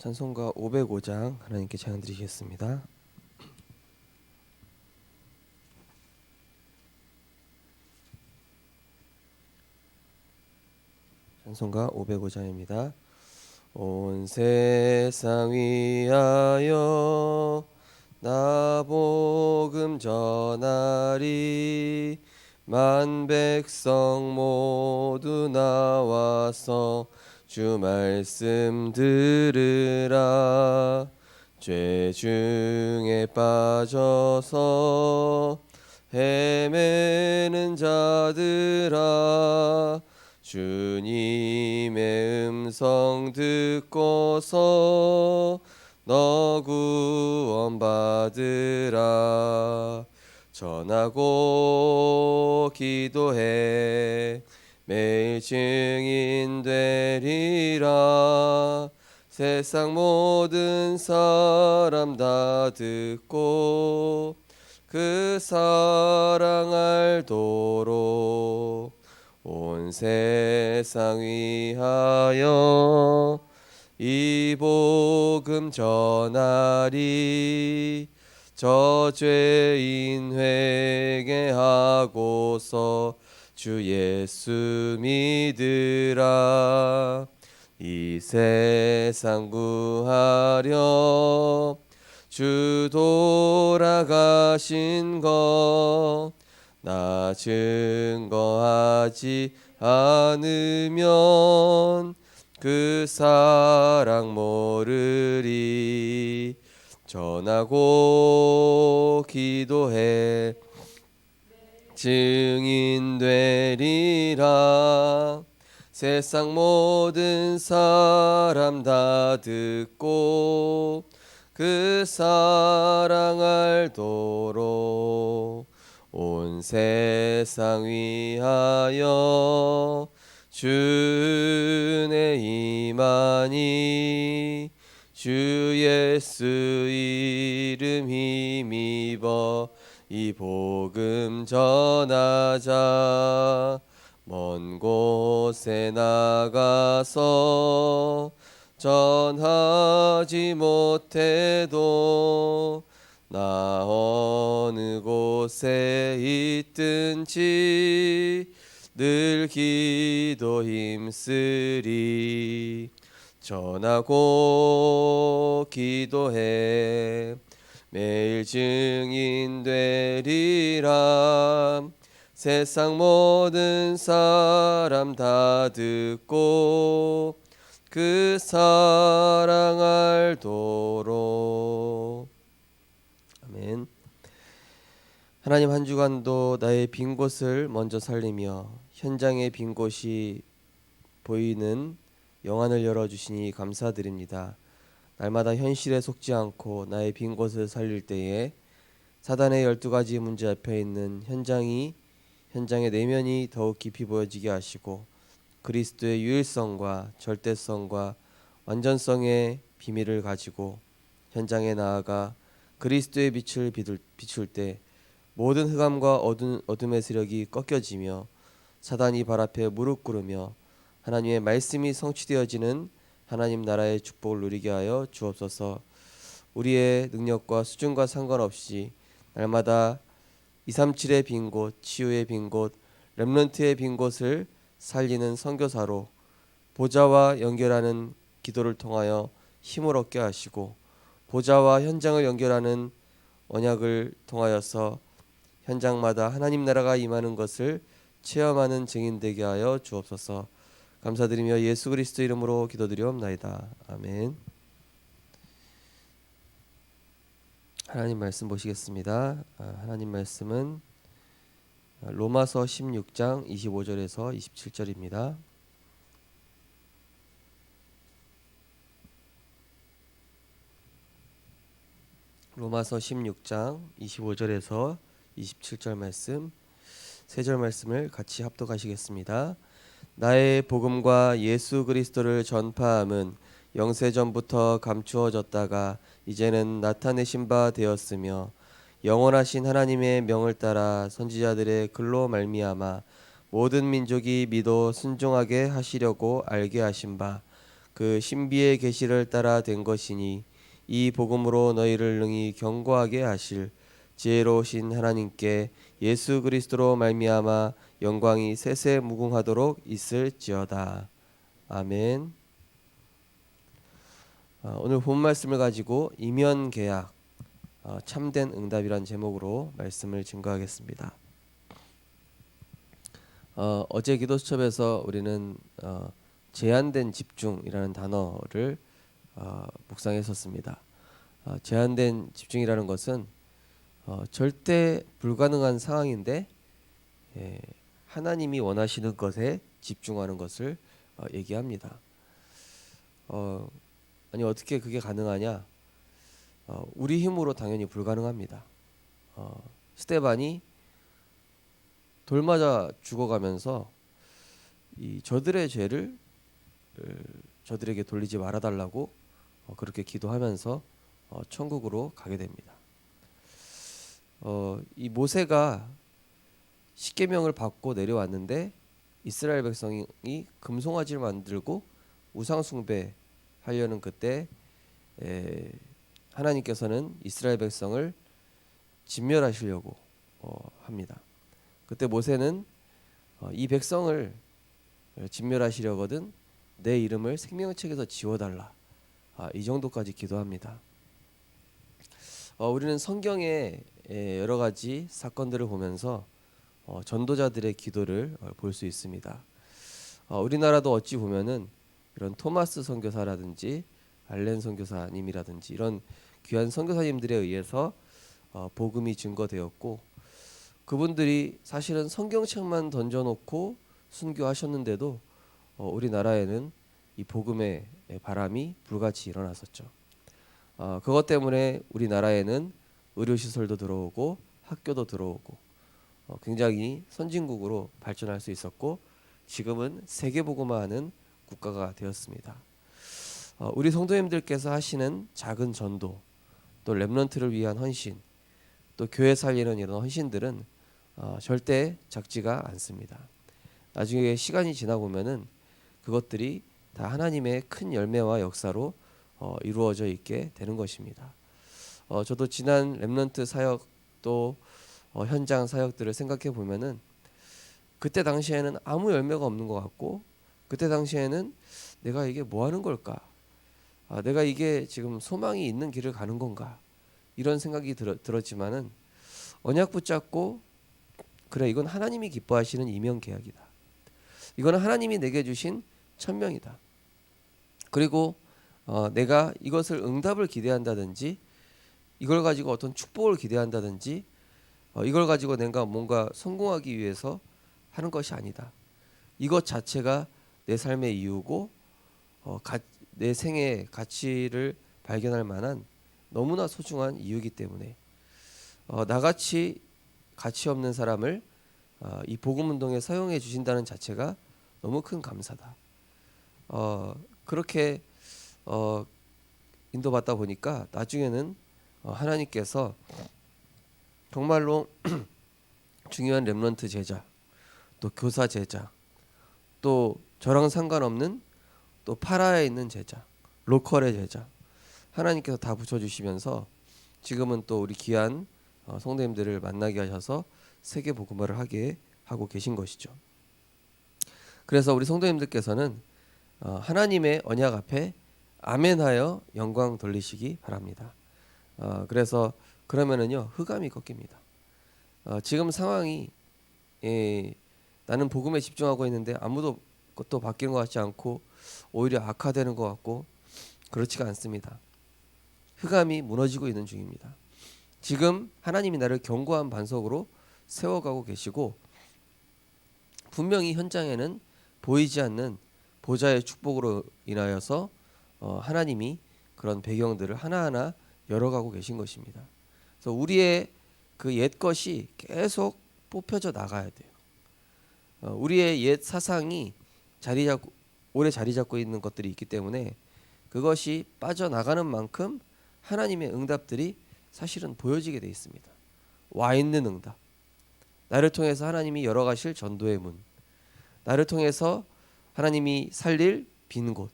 찬송가 505장 하나님께 찬양 드리겠습니다. 찬송가 505장입니다. 온 세상 위하여 나 복음 전하리. 만 백성 모두 나와서 주 말씀 들으라. 죄 중에 빠져서 헤매는 자들아, 주님의 음성 듣고서 너 구원 받으라. 전하고 기도해 매일 증인 되리라. 세상 모든 사람 다 듣고 그 사랑 알도록 온 세상 위하여 이 복음 전하리. 저 죄인 회개하고서 주 예수 믿으라. 이 세상 구하려 주 돌아가신 것 나 증거하지 않으면 그 사랑 모르리. 전하고 기도해 증인 되리라. 세상 모든 사람 다 듣고 그 사랑 알도록 온 세상 위하여 주의 임하니. 주 예수 이름 힘입어 이 복음 전하자. 먼 곳에 나가서 전하지 못해도 나 어느 곳에 있든지 늘 기도 힘쓰리. 전하고 기도해 매일 증인 되리라. 세상 모든 사람 다 듣고 그 사랑 알도록. 아멘. 하나님, 한 주간도 나의 빈 곳을 먼저 살리며 현장의 빈 곳이 보이는 영안을 열어주시니 감사드립니다. 날마다 현실에 속지 않고 나의 빈 곳을 살릴 때에 사단의 12가지 문제 앞에 있는 현장의 내면이 더욱 깊이 보여지게 하시고 그리스도의 유일성과 절대성과 완전성의 비밀을 가지고 현장에 나아가 그리스도의 빛을 비출 때 모든 흑암과 어둠의 세력이 꺾여지며 사단이 발 앞에 무릎 꿇으며 하나님의 말씀이 성취되어지는 하나님 나라의 축복을 누리게 하여 주옵소서. 우리의 능력과 수준과 상관없이 날마다 237의 빈 곳, 치유의 빈 곳, 렘넌트의 빈 곳을 살리는 선교사로 보좌와 연결하는 기도를 통하여 힘을 얻게 하시고 보좌와 현장을 연결하는 언약을 통하여서 현장마다 하나님 나라가 임하는 것을 체험하는 증인 되게 하여 주옵소서. 감사드리며 예수 그리스도 이름으로 기도드리옵나이다. 아멘. 하나님 말씀 보시겠습니다. 하나님 말씀은 로마서 16장 25절에서 27절입니다. 로마서 16장 25절에서 27절 말씀, 세 절 말씀을 같이 합독하시겠습니다. 나의 복음과 예수 그리스도를 전파함은 영세전부터 감추어졌다가 이제는 나타내신 바 되었으며 영원하신 하나님의 명을 따라 선지자들의 글로 말미암아 모든 민족이 믿어 순종하게 하시려고 알게 하신 바 그 신비의 계시를 따라 된 것이니 이 복음으로 너희를 능히 견고하게 하실 지혜로우신 하나님께 예수 그리스도로 말미암아 영광이 세세 무궁하도록 있을지어다. 아멘. 오늘 본 말씀을 가지고 이면 계약 참된 응답이란 제목으로 말씀을 증거하겠습니다. 어제 기도 수첩에서 우리는 제한된 집중이라는 단어를 묵상했었습니다. 제한된 집중이라는 것은 절대 불가능한 상황인데 하나님이 원하시는 것에 집중하는 것을 얘기합니다. 아니 어떻게 그게 가능하냐? 우리 힘으로 당연히 불가능합니다. 스데반이 돌 맞아 죽어가면서 이 저들의 죄를 저들에게 돌리지 말아달라고 그렇게 기도하면서 천국으로 가게 됩니다. 이 모세가 십계명을 받고 내려왔는데 이스라엘 백성이 금송아지를 만들고 우상 숭배하려는 그때 하나님께서는 이스라엘 백성을 진멸하시려고 합니다. 그때 모세는 이 백성을 진멸하시려거든 내 이름을 생명책에서 지워달라. 이 정도까지 기도합니다. 우리는 성경의 여러 가지 사건들을 보면서 전도자들의 기도를 볼 수 있습니다. 우리나라도 어찌 보면은 이런 토마스 선교사라든지 알렌 선교사님이라든지 이런 귀한 선교사님들에 의해서 복음이 증거되었고 그분들이 사실은 성경책만 던져놓고 순교하셨는데도 우리나라에는 이 복음의 바람이 불같이 일어났었죠. 그것 때문에 우리나라에는 의료시설도 들어오고 학교도 들어오고 굉장히 선진국으로 발전할 수 있었고 지금은 세계복음화하는 국가가 되었습니다. 우리 성도님들께서 하시는 작은 전도 또 렘넌트를 위한 헌신 또 교회 살리는 이런 헌신들은 절대 작지가 않습니다. 나중에 시간이 지나 보면은 그것들이 다 하나님의 큰 열매와 역사로 이루어져 있게 되는 것입니다. 저도 지난 렘넌트 사역 또 현장 사역들을 생각해 보면은 그때 당시에는 아무 열매가 없는 것 같고 그때 당시에는 내가 이게 뭐 하는 걸까? 내가 이게 지금 소망이 있는 길을 가는 건가? 이런 생각이 들었지만은 언약 붙잡고 그래 이건 하나님이 기뻐하시는 이면 계약이다. 이거는 하나님이 내게 주신 천명이다. 그리고 내가 이것을 응답을 기대한다든지 이걸 가지고 어떤 축복을 기대한다든지 이걸 가지고 내가 뭔가 성공하기 위해서 하는 것이 아니다. 이것 자체가 내 삶의 이유고 내 생의 가치를 발견할 만한 너무나 소중한 이유이기 때문에 나같이 가치 없는 사람을 이 복음운동에 사용해 주신다는 자체가 너무 큰 감사다. 그렇게 인도받다 보니까 나중에는 하나님께서 정말로 중요한 렘넌트 제자 또 교사 제자 또 저랑 상관없는 또 파라에 있는 제자 로컬의 제자 하나님께서 다 붙여주시면서 지금은 또 우리 귀한 성도님들을 만나게 하셔서 세계 복음화를 하게 하고 계신 것이죠. 그래서 우리 성도님들께서는 하나님의 언약 앞에 아멘하여 영광 돌리시기 바랍니다. 그래서 그러면은요 흑암이 꺾입니다. 지금 상황이 나는 복음에 집중하고 있는데 아무도 것도 바뀌는 것 같지 않고 오히려 악화되는 것 같고 그렇지가 않습니다. 흑암이 무너지고 있는 중입니다. 지금 하나님이 나를 견고한 반석으로 세워가고 계시고 분명히 현장에는 보이지 않는 보좌의 축복으로 인하여서 하나님이 그런 배경들을 하나하나 열어가고 계신 것입니다. 그래서 우리의 그 옛 것이 계속 뽑혀져 나가야 돼요. 우리의 옛 사상이 오래 자리 잡고 있는 것들이 있기 때문에 그것이 빠져나가는 만큼 하나님의 응답들이 사실은 보여지게 돼 있습니다. 와 있는 응답. 나를 통해서 하나님이 열어가실 전도의 문. 나를 통해서 하나님이 살릴 빈 곳.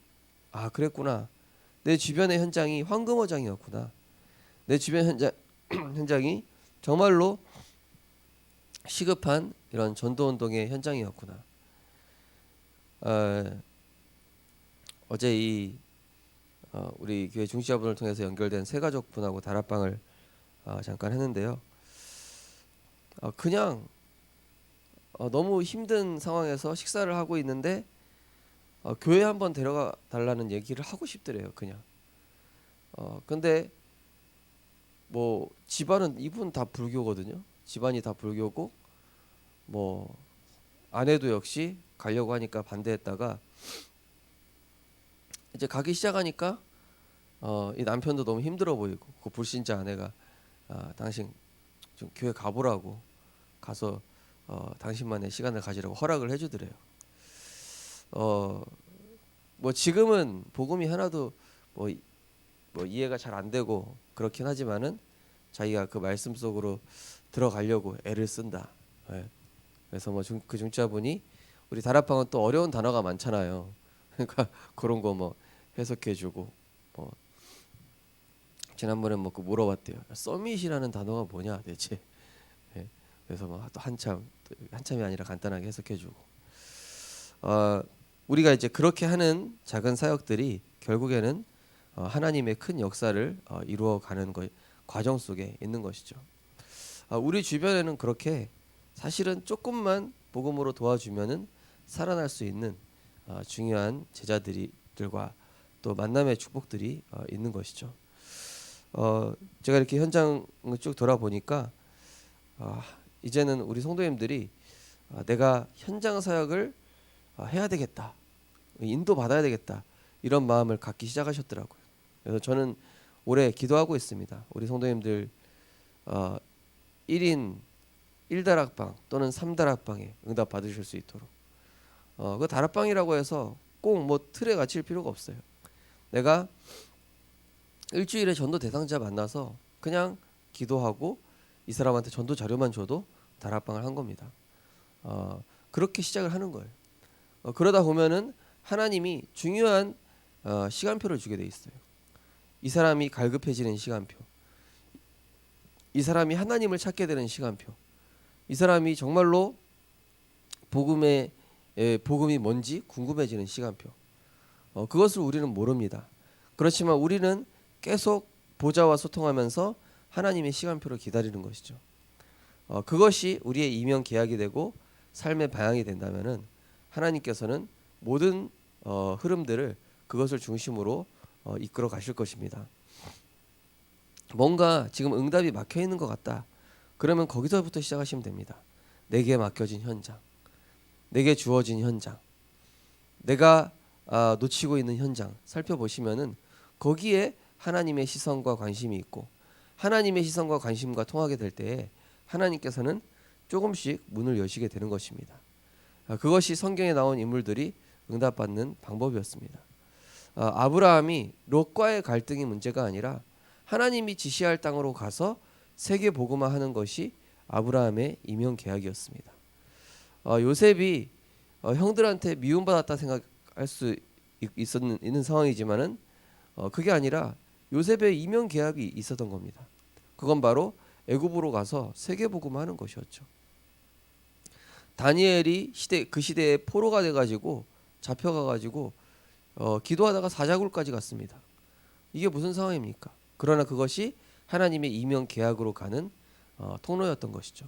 아, 그랬구나. 내 주변의 현장이 황금어장이었구나. 내 주변 현장이 정말로 시급한 이런 전도운동의 현장이었구나. 어, 어제 우리 교회 중시자분을 통해서 연결된 새가족분하고 다락방을 잠깐 했는데요. 그냥 너무 힘든 상황에서 식사를 하고 있는데 교회 한번 데려가 달라는 얘기를 하고 싶더래요. 그냥. 근데 뭐 집안은 이분 다 불교거든요. 집안이 다 불교고 뭐 아내도 역시 가려고 하니까 반대했다가 이제 가기 시작하니까 이 남편도 너무 힘들어 보이고 그 불신자 아내가 당신 좀 교회 가보라고 가서 당신만의 시간을 가지라고 허락을 해주더래요. 뭐 지금은 복음이 하나도 뭐 이해가 잘 안 되고 그렇긴 하지만은 자기가 그 말씀 속으로 들어가려고 애를 쓴다. 예. 그래서 뭐 그 중자분이 우리 다락방은 또 어려운 단어가 많잖아요. 그러니까 그런 거 뭐 해석해주고 뭐 지난번에 뭐 그 물어봤대요. 서밋이라는 단어가 뭐냐 대체. 예. 그래서 뭐 또 한참이 아니라 간단하게 해석해주고. 우리가 이제 그렇게 하는 작은 사역들이 결국에는 하나님의 큰 역사를 이루어가는 과정 속에 있는 것이죠. 우리 주변에는 그렇게 사실은 조금만 복음으로 도와주면은 살아날 수 있는 중요한 제자들과 또 만남의 축복들이 있는 것이죠. 제가 이렇게 현장을 쭉 돌아보니까 이제는 우리 성도님들이 내가 현장 사역을 해야 되겠다, 인도 받아야 되겠다 이런 마음을 갖기 시작하셨더라고요. 그래서 저는 올해 기도하고 있습니다. 우리 성도님들 1인 1다락방 또는 3다락방에 응답 받으실 수 있도록 그 다락방이라고 해서 꼭 뭐 틀에 갇힐 필요가 없어요. 내가 일주일에 전도 대상자 만나서 그냥 기도하고 이 사람한테 전도 자료만 줘도 다락방을 한 겁니다. 그렇게 시작을 하는 거예요. 그러다 보면은 하나님이 중요한 시간표를 주게 돼 있어요. 이 사람이 갈급해지는 시간표, 이 사람이 하나님을 찾게 되는 시간표, 이 사람이 정말로 복음이 뭔지 궁금해지는 시간표. 그것을 우리는 모릅니다. 그렇지만 우리는 계속 보좌와 소통하면서 하나님의 시간표를 기다리는 것이죠. 그것이 우리의 이면 계약이 되고 삶의 방향이 된다면은 하나님께서는 모든 흐름들을 그것을 중심으로 이끌어 가실 것입니다. 뭔가 지금 응답이 막혀 있는 것 같다. 그러면 거기서부터 시작하시면 됩니다. 내게 맡겨진 현장, 내게 주어진 현장, 내가 놓치고 있는 현장 살펴보시면은 거기에 하나님의 시선과 관심이 있고 하나님의 시선과 관심과 통하게 될 때에 하나님께서는 조금씩 문을 여시게 되는 것입니다. 그것이 성경에 나온 인물들이 응답받는 방법이었습니다. 아브라함이 롯과의 갈등이 문제가 아니라 하나님이 지시할 땅으로 가서 세계 복음화하는 것이 아브라함의 이면 계약이었습니다. 요셉이 형들한테 미움받았다 생각할 수 있는 상황이지만은 그게 아니라 요셉의 이면 계약이 있었던 겁니다. 그건 바로 애굽으로 가서 세계 복음화하는 것이었죠. 다니엘이 그 시대에 포로가 돼가지고 잡혀가가지고 기도하다가 사자굴까지 갔습니다. 이게 무슨 상황입니까? 그러나 그것이 하나님의 이면 계약으로 가는 통로였던 것이죠.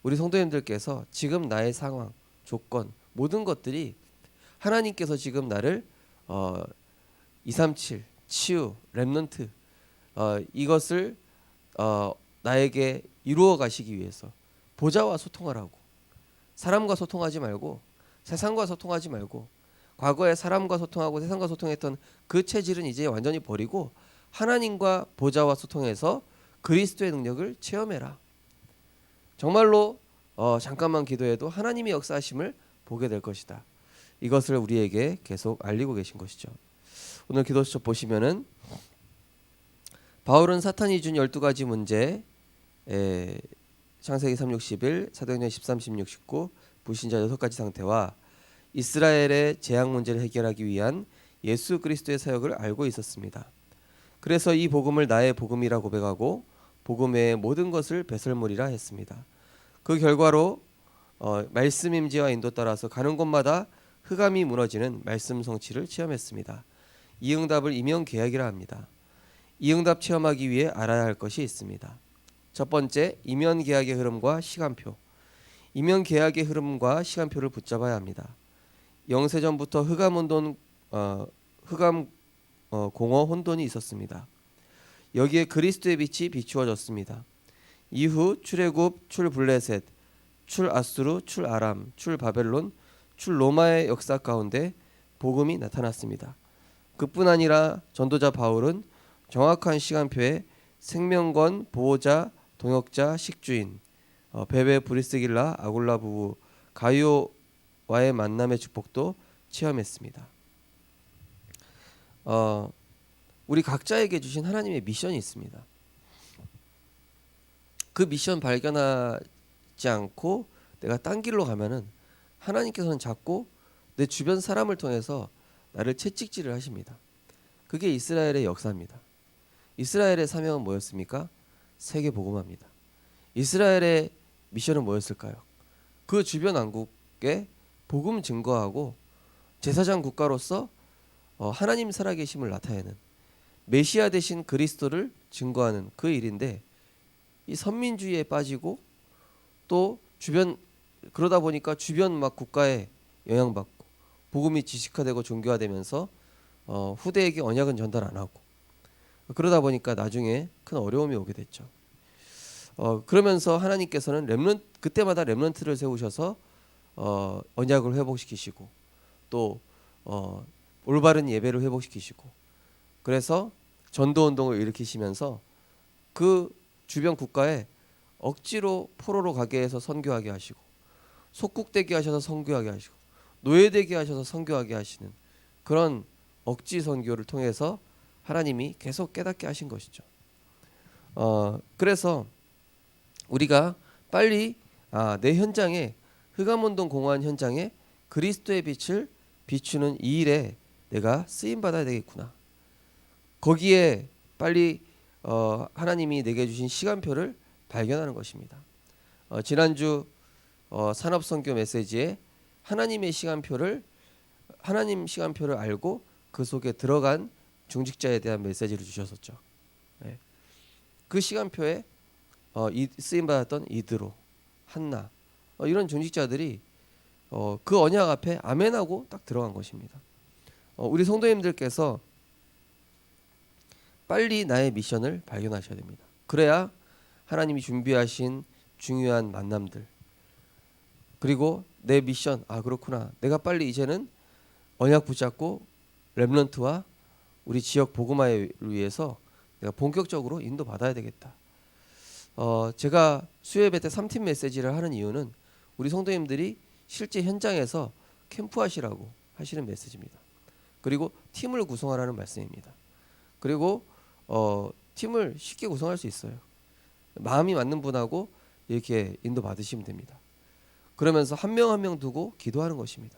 우리 성도님들께서 지금 나의 상황, 조건, 모든 것들이 하나님께서 지금 나를 237, 치유, 렘넌트 이것을 나에게 이루어 가시기 위해서 보좌와 소통하라고, 사람과 소통하지 말고 세상과 소통하지 말고 과거에 사람과 소통하고 세상과 소통했던 그 체질은 이제 완전히 버리고 하나님과 보좌와 소통해서 그리스도의 능력을 체험해라. 정말로 잠깐만 기도해도 하나님의 역사하심을 보게 될 것이다. 이것을 우리에게 계속 알리고 계신 것이죠. 오늘 기도 수첩 보시면은 바울은 사탄이 준 12가지 문제, 창세기 3:61, 사도행전 13:16-19, 불신자 6가지 상태와 이스라엘의 재앙 문제를 해결하기 위한 예수 그리스도의 사역을 알고 있었습니다. 그래서 이 복음을 나의 복음이라 고백하고 복음 외의 모든 것을 배설물이라 했습니다. 그 결과로 말씀 임재와 인도 따라서 가는 곳마다 흑암이 무너지는 말씀 성취를 체험했습니다. 이 응답을 이면 계약이라 합니다. 이 응답 체험하기 위해 알아야 할 것이 있습니다. 첫 번째, 이면 계약의 흐름과 시간표. 이면 계약의 흐름과 시간표를 붙잡아야 합니다. 영세전부터 흑암 공허 혼돈이 있었습니다. 여기에 그리스도의 빛이 비추어졌습니다. 이후 출애굽, 출블레셋, 출아수르, 출아람, 출바벨론, 출로마의 역사 가운데 복음이 나타났습니다. 그뿐 아니라 전도자 바울은 정확한 시간표에 생명건, 보호자, 동역자, 식주인, 베베 브리스길라, 아굴라 부부, 가이오와의 만남의 축복도 체험했습니다. 우리 각자에게 주신 하나님의 미션이 있습니다. 그 미션 발견하지 않고 내가 딴 길로 가면은 하나님께서는 자꾸 내 주변 사람을 통해서 나를 채찍질을 하십니다. 그게 이스라엘의 역사입니다. 이스라엘의 사명은 뭐였습니까? 세계 복음화입니다. 이스라엘의 미션은 뭐였을까요? 그 주변 왕국에 복음 증거하고 제사장 국가로서 하나님 살아계심을 나타내는 메시아 대신 그리스도를 증거하는 그 일인데, 이 선민주의에 빠지고 또 주변 그러다 보니까 주변 막 국가에 영향받고 복음이 지식화되고 종교화되면서 후대에게 언약은 전달 안 하고, 그러다 보니까 나중에 큰 어려움이 오게 됐죠. 그러면서 하나님께서는 그때마다 렘넌트를 세우셔서 언약을 회복시키시고 또 올바른 예배를 회복시키시고, 그래서 전도운동을 일으키시면서 그 주변 국가에 억지로 포로로 가게 해서 선교하게 하시고, 속국되게 하셔서 선교하게 하시고, 노예되게 하셔서 선교하게 하시는 그런 억지 선교를 통해서 하나님이 계속 깨닫게 하신 것이죠. 그래서 우리가 빨리 내 현장에, 흑암운동 공허한 현장에 그리스도의 빛을 비추는 이 일에 내가 쓰임 받아야 되겠구나. 거기에 빨리 하나님이 내게 주신 시간표를 발견하는 것입니다. 지난주 산업선교 메시지에 하나님 시간표를 알고 그 속에 들어간 중직자에 대한 메시지를 주셨었죠. 네. 그 시간표에 쓰임 받았던 이드로, 한나, 이런 중직자들이 그 언약 앞에 아멘하고 딱 들어간 것입니다. 우리 성도님들께서 빨리 나의 미션을 발견하셔야 됩니다. 그래야 하나님이 준비하신 중요한 만남들, 그리고 내 미션, 그렇구나, 내가 빨리 이제는 언약 붙잡고 렘넌트와 우리 지역 복음화를 위해서 내가 본격적으로 인도 받아야 되겠다. 제가 수요예배 때 3팀 메시지를 하는 이유는 우리 성도님들이 실제 현장에서 캠프하시라고 하시는 메시지입니다. 그리고 팀을 구성하라는 말씀입니다. 그리고 팀을 쉽게 구성할 수 있어요. 마음이 맞는 분하고 이렇게 인도 받으시면 됩니다. 그러면서 한 명 한 명 두고 기도하는 것입니다.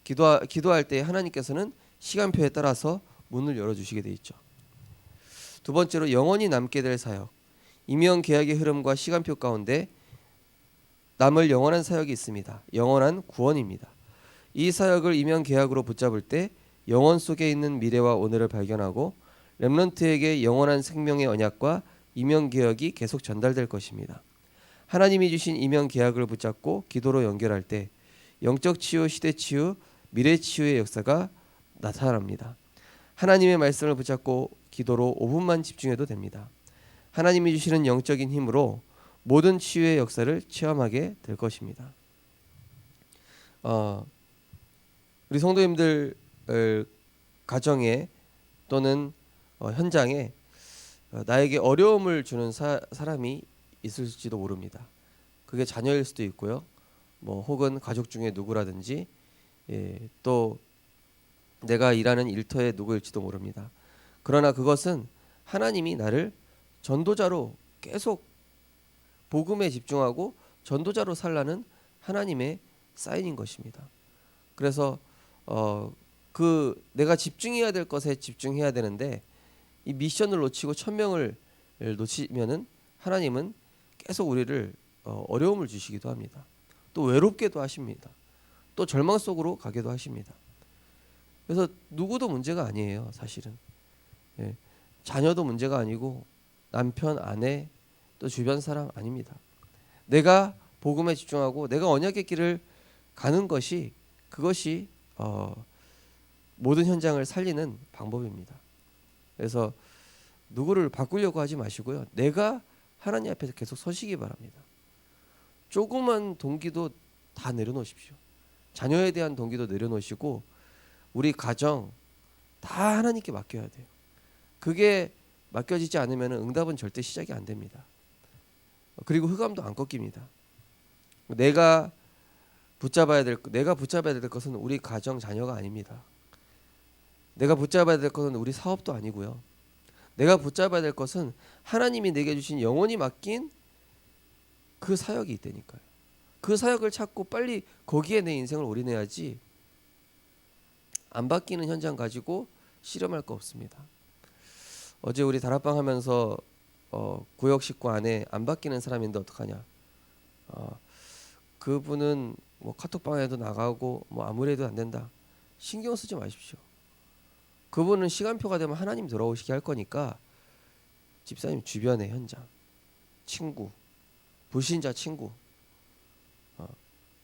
기도할 때 하나님께서는 시간표에 따라서 문을 열어주시게 돼 있죠. 두 번째로 영원히 남게 될 사역. 이면 계약의 흐름과 시간표 가운데 남을 영원한 사역이 있습니다. 영원한 구원입니다. 이 사역을 이면 계약으로 붙잡을 때 영원 속에 있는 미래와 오늘을 발견하고 렘넌트에게 영원한 생명의 언약과 이면 계약이 계속 전달될 것입니다. 하나님이 주신 이면 계약을 붙잡고 기도로 연결할 때 영적 치유, 시대 치유, 미래 치유의 역사가 나타납니다. 하나님의 말씀을 붙잡고 기도로 5분만 집중해도 됩니다. 하나님이 주시는 영적인 힘으로 모든 치유의 역사를 체험하게 될 것입니다. 우리 성도님들 가정에 또는 현장에 나에게 어려움을 주는 사람이 있을지도 모릅니다. 그게 자녀일 수도 있고요. 혹은 가족 중에 누구라든지, 또 내가 일하는 일터의 누구일지도 모릅니다. 그러나 그것은 하나님이 나를 전도자로 계속 복음에 집중하고 전도자로 살라는 하나님의 사인인 것입니다. 그래서 그 내가 집중해야 될 것에 집중해야 되는데 이 미션을 놓치고 천명을 놓치면은 하나님은 계속 우리를 어려움을 주시기도 합니다. 또 외롭게도 하십니다. 또 절망 속으로 가게도 하십니다. 그래서 누구도 문제가 아니에요, 사실은. 예. 자녀도 문제가 아니고 남편, 아내, 또 주변 사람 아닙니다. 내가 복음에 집중하고 내가 언약의 길을 가는 것이 그것이 모든 현장을 살리는 방법입니다. 그래서 누구를 바꾸려고 하지 마시고요. 내가 하나님 앞에서 계속 서시기 바랍니다. 조그만 동기도 다 내려놓으십시오. 자녀에 대한 동기도 내려놓으시고 우리 가정 다 하나님께 맡겨야 돼요. 그게 맡겨지지 않으면 응답은 절대 시작이 안 됩니다. 그리고 흑암도 안 꺾입니다. 내가 붙잡아야 될 것은 우리 가정 자녀가 아닙니다. 내가 붙잡아야 될 것은 우리 사업도 아니고요. 내가 붙잡아야 될 것은 하나님이 내게 주신 영원히 맡긴 그 사역이 있다니까요. 그 사역을 찾고 빨리 거기에 내 인생을 올인해야지 안 바뀌는 현장 가지고 씨름할 거 없습니다. 어제 우리 다락방 하면서 구역 식구 안에 안 바뀌는 사람인데 어떡하냐. 그분은 뭐 카톡방에도 나가고 뭐 아무리 해도 안 된다. 신경 쓰지 마십시오. 그분은 시간표가 되면 하나님 돌아오시게 할 거니까 집사님 주변의 현장, 친구, 불신자 친구,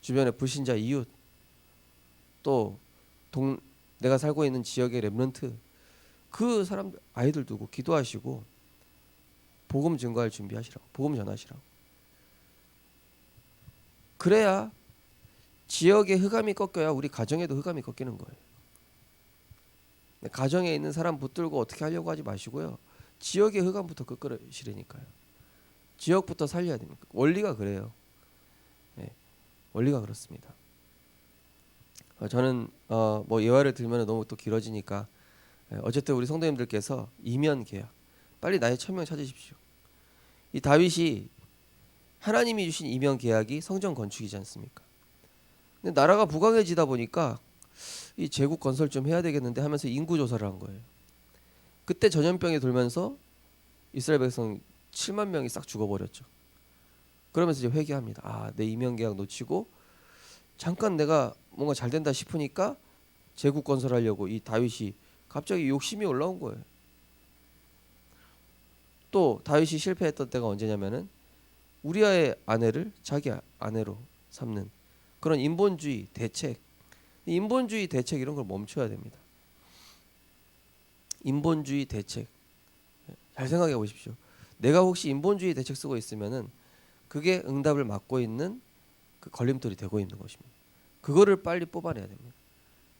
주변의 불신자 이웃, 또 내가 살고 있는 지역의 렘넌트 그 사람 아이들 두고 기도하시고 복음 증거할 준비하시라고, 복음 전하시라고. 그래야 지역의 흑암이 꺾여야 우리 가정에도 흑암이 꺾이는 거예요. 가정에 있는 사람 붙들고 어떻게 하려고 하지 마시고요. 지역의 흑암부터 꺾으시라니까요. 지역부터 살려야 됩니다. 원리가 그래요. 네, 원리가 그렇습니다. 저는 뭐 예화를 들면 너무 또 길어지니까 어쨌든 우리 성도님들께서 이면 계약 빨리 나의 천명 찾으십시오. 이 다윗이 하나님이 주신 이면 계약이 성전 건축이지 않습니까? 근데 나라가 부강해지다 보니까 이 제국 건설 좀 해야 되겠는데 하면서 인구 조사를 한 거예요. 그때 전염병이 돌면서 이스라엘 백성 7만 명이 싹 죽어버렸죠. 그러면서 이제 회개합니다. 내 이면 계약 놓치고 잠깐 내가 뭔가 잘 된다 싶으니까 제국 건설하려고 이 다윗이 갑자기 욕심이 올라온 거예요. 또 다윗이 실패했던 때가 언제냐면은 우리아의 아내를 자기 아내로 삼는 그런 인본주의 대책, 인본주의 대책 이런 걸 멈춰야 됩니다. 인본주의 대책 잘 생각해 보십시오. 내가 혹시 인본주의 대책 쓰고 있으면은 그게 응답을 막고 있는 그 걸림돌이 되고 있는 것입니다. 그거를 빨리 뽑아내야 됩니다.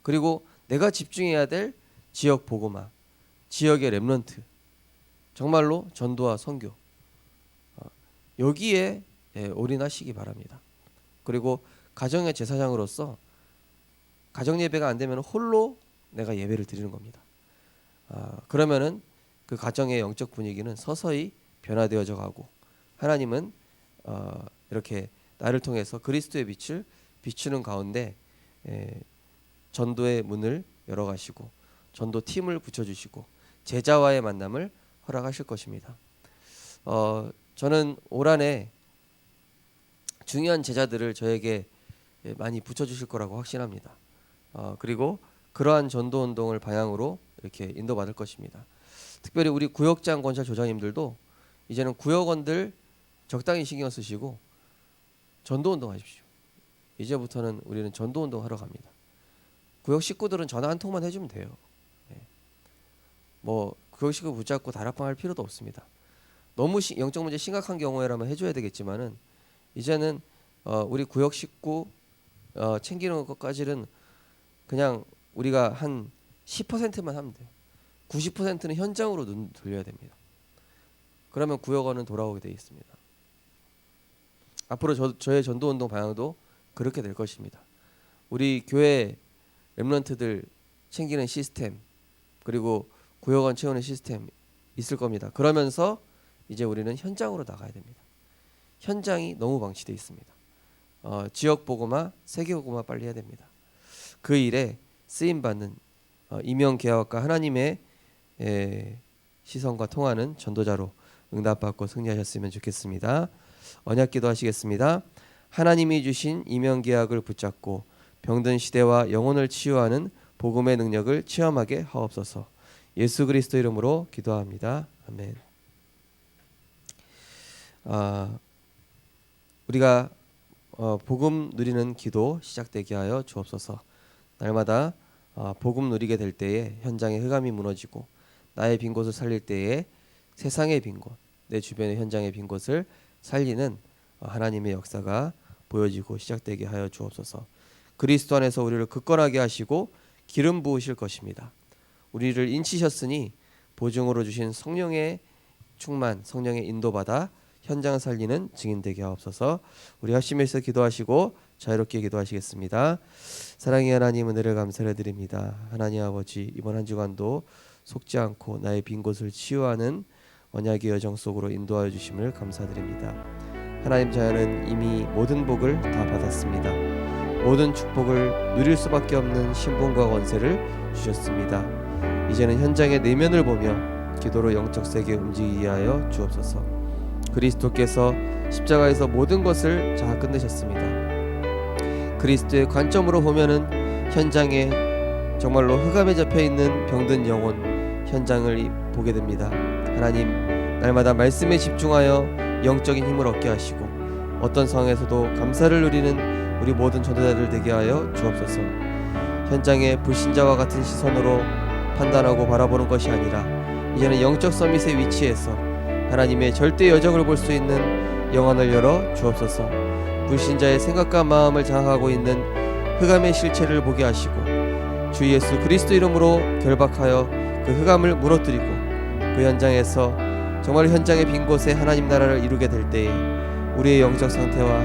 그리고 내가 집중해야 될 지역 복음화, 지역의 렘넌트, 정말로 전도와 선교 여기에 올인하시기 바랍니다. 그리고 가정의 제사장으로서 가정 예배가 안 되면 홀로 내가 예배를 드리는 겁니다. 그러면은 그 가정의 영적 분위기는 서서히 변화되어져 가고 하나님은 이렇게 나를 통해서 그리스도의 빛을 비추는 가운데 전도의 문을 열어가시고 전도 팀을 붙여주시고 제자와의 만남을 허락하실 것입니다. 저는 올 한해 중요한 제자들을 저에게 많이 붙여주실 거라고 확신합니다. 그리고 그러한 전도 운동을 방향으로 이렇게 인도받을 것입니다. 특별히 우리 구역장 권사 조장님들도 이제는 구역원들 적당히 신경 쓰시고 전도 운동 하십시오. 이제부터는 우리는 전도 운동 하러 갑니다. 구역 식구들은 전화 한 통만 해주면 돼요. 뭐 구역 식구 붙잡고 다락방 할 필요도 없습니다. 너무 영적 문제 심각한 경우에라면 해줘야 되겠지만은 이제는 우리 구역 식구 챙기는 것까지는 그냥 우리가 한 10%만 하면 돼요. 90%는 현장으로 눈 돌려야 됩니다. 그러면 구역원은 돌아오게 되어 있습니다. 앞으로 저의 전도운동 방향도 그렇게 될 것입니다. 우리 교회 렘넌트들 챙기는 시스템 그리고 구역원 채우는 시스템 있을 겁니다. 그러면서 이제 우리는 현장으로 나가야 됩니다. 현장이 너무 방치되어 있습니다. 지역 복음화, 세계 복음화 빨리 해야 됩니다. 그 일에 쓰임 받는 이명 계약과 하나님의 시선과 통하는 전도자로 응답받고 승리하셨으면 좋겠습니다. 언약기도 하시겠습니다. 하나님이 주신 이명 계약을 붙잡고 병든 시대와 영혼을 치유하는 복음의 능력을 체험하게 하옵소서. 예수 그리스도 이름으로 기도합니다. 아멘. 우리가 복음 누리는 기도 시작되게 하여 주옵소서. 날마다 복음 누리게 될 때에 현장의 흑암이 무너지고 나의 빈 곳을 살릴 때에 세상의 빈 곳, 내 주변의 현장의 빈 곳을 살리는 하나님의 역사가 보여지고 시작되게 하여 주옵소서. 그리스도 안에서 우리를 굳건하게 하시고 기름 부으실 것입니다. 우리를 인치셨으니 보증으로 주신 성령의 충만, 성령의 인도받아 현장 살리는 증인 되게 하옵소서. 우리 합심해서 기도하시고 자유롭게 기도하시겠습니다. 사랑의 하나님, 은혜를 감사를 드립니다. 하나님 아버지, 이번 한 주간도 속지 않고 나의 빈 곳을 치유하는 언약의 여정 속으로 인도하여 주심을 감사드립니다. 하나님, 자녀는 이미 모든 복을 다 받았습니다. 모든 축복을 누릴 수밖에 없는 신분과 권세를 주셨습니다. 이제는 현장의 내면을 보며 기도로 영적 세계 움직이게 하여 주옵소서. 그리스도께서 십자가에서 모든 것을 다 끝내셨습니다. 그리스도의 관점으로 보면은 현장에 정말로 흑암에 잡혀있는 병든 영혼 현장을 보게 됩니다. 하나님, 날마다 말씀에 집중하여 영적인 힘을 얻게 하시고 어떤 상황에서도 감사를 누리는 우리 모든 전도자들 되게 하여 주옵소서. 현장의 불신자와 같은 시선으로 판단하고 바라보는 것이 아니라 이제는 영적 서밋의 위치에서 하나님의 절대 여정을 볼 수 있는 영안을 열어 주옵소서. 불신자의 생각과 마음을 장악하고 있는 흑암의 실체를 보게 하시고 주 예수 그리스도 이름으로 결박하여 그 흑암을 무너뜨리고 그 현장에서 정말 현장의 빈 곳에 하나님 나라를 이루게 될 때에 우리의 영적 상태와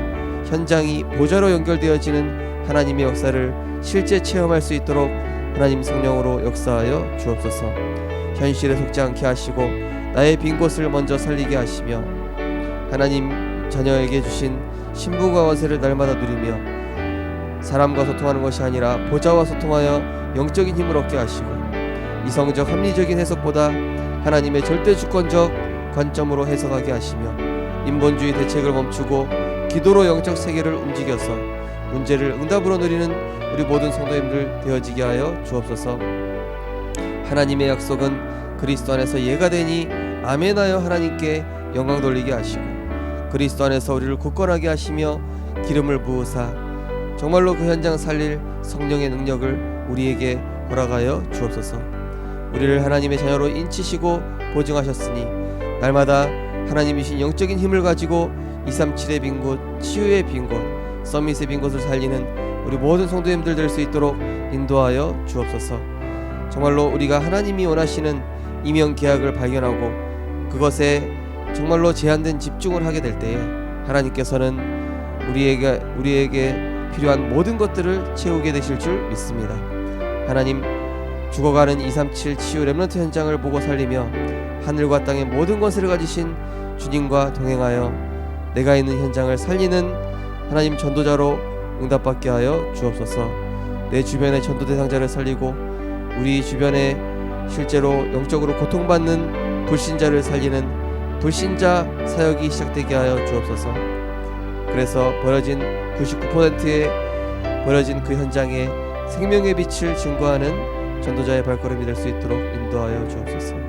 현장이 보좌로 연결되어지는 하나님의 역사를 실제 체험할 수 있도록 하나님 성령으로 역사하여 주옵소서. 현실에 속지 않게 하시고 나의 빈 곳을 먼저 살리게 하시며 하나님 자녀에게 주신 신분과 권세를 날마다 누리며 사람과 소통하는 것이 아니라 보좌와 소통하여 영적인 힘을 얻게 하시고 이성적 합리적인 해석보다 하나님의 절대 주권적 관점으로 해석하게 하시며 인본주의 대책을 멈추고 기도로 영적 세계를 움직여서 문제를 응답으로 누리는 우리 모든 성도님들 되어지게 하여 주옵소서. 하나님의 약속은 그리스도 안에서 예가 되니 아멘하여 하나님께 영광 돌리게 하시고 그리스도 안에서 우리를 굳건하게 하시며 기름을 부으사 정말로 그 현장 살릴 성령의 능력을 우리에게 허락하여 주옵소서. 우리를 하나님의 자녀로 인치시고 보증하셨으니 날마다 하나님이신 영적인 힘을 가지고 237의 빈 곳, 치유의 빈 곳, 서밋의 빈 곳을 살리는 우리 모든 성도님들 될 수 있도록 인도하여 주옵소서. 정말로 우리가 하나님이 원하시는 이명 계약을 발견하고 그것에 정말로 제한된 집중을 하게 될 때에 하나님께서는 우리에게 필요한 모든 것들을 채우게 되실 줄 믿습니다. 하나님, 죽어가는 237 치유 렘넌트 현장을 보고 살리며 하늘과 땅의 모든 것을 가지신 주님과 동행하여 내가 있는 현장을 살리는 하나님 전도자로 응답받게 하여 주옵소서. 내 주변의 전도 대상자를 살리고 우리 주변에 실제로 영적으로 고통받는 불신자를 살리는 불신자 사역이 시작되게 하여 주옵소서. 그래서 버려진 99%의 버려진 그 현장에 생명의 빛을 증거하는 전도자의 발걸음이 될 수 있도록 인도하여 주옵소서.